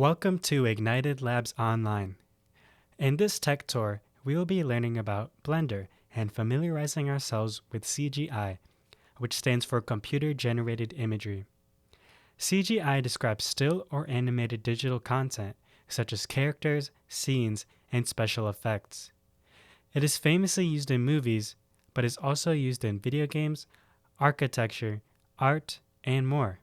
Welcome to IgnitED Labs Online. In this tech tour, we will be learning about Blender and familiarizing ourselves with CGI, which stands for Computer Generated Imagery. CGI describes still or animated digital content, such as characters, scenes, and special effects. It is famously used in movies, but is also used in video games, architecture, art, and more.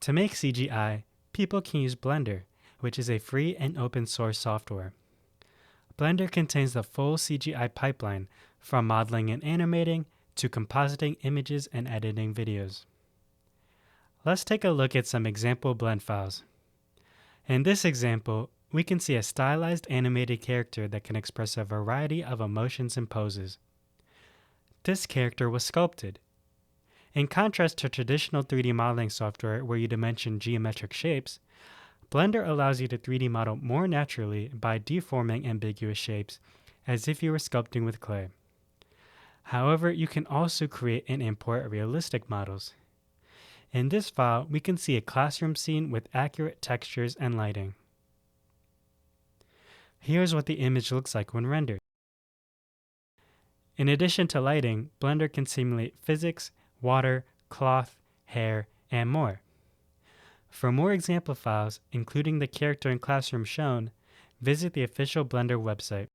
To make CGI, people can use Blender, which is a free and open source software. Blender contains the full CGI pipeline, from modeling and animating to compositing images and editing videos. Let's take a look at some example blend files. In this example, we can see a stylized animated character that can express a variety of emotions and poses. This character was sculpted. In contrast to traditional 3D modeling software where you dimension geometric shapes, Blender allows you to 3D model more naturally by deforming ambiguous shapes, as if you were sculpting with clay. However, you can also create and import realistic models. In this file, we can see a classroom scene with accurate textures and lighting. Here's what the image looks like when rendered. In addition to lighting, Blender can simulate physics, water, cloth, hair, and more. For more example files, including the character and classroom shown, visit the official Blender website.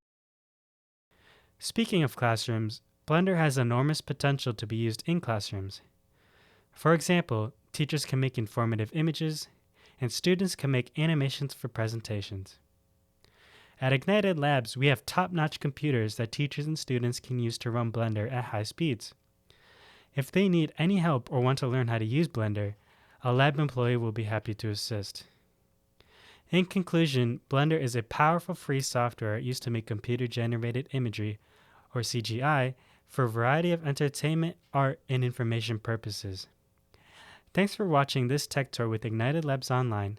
Speaking of classrooms, Blender has enormous potential to be used in classrooms. For example, teachers can make informative images, and students can make animations for presentations. At IgnitED Labs, we have top-notch computers that teachers and students can use to run Blender at high speeds. If they need any help or want to learn how to use Blender, a lab employee will be happy to assist. In conclusion, Blender is a powerful free software used to make computer-generated imagery, or CGI, for a variety of entertainment, art, and information purposes. Thanks for watching this tech tour with IgnitED Labs Online,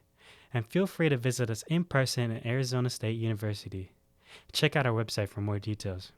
and feel free to visit us in person at Arizona State University. Check out our website for more details.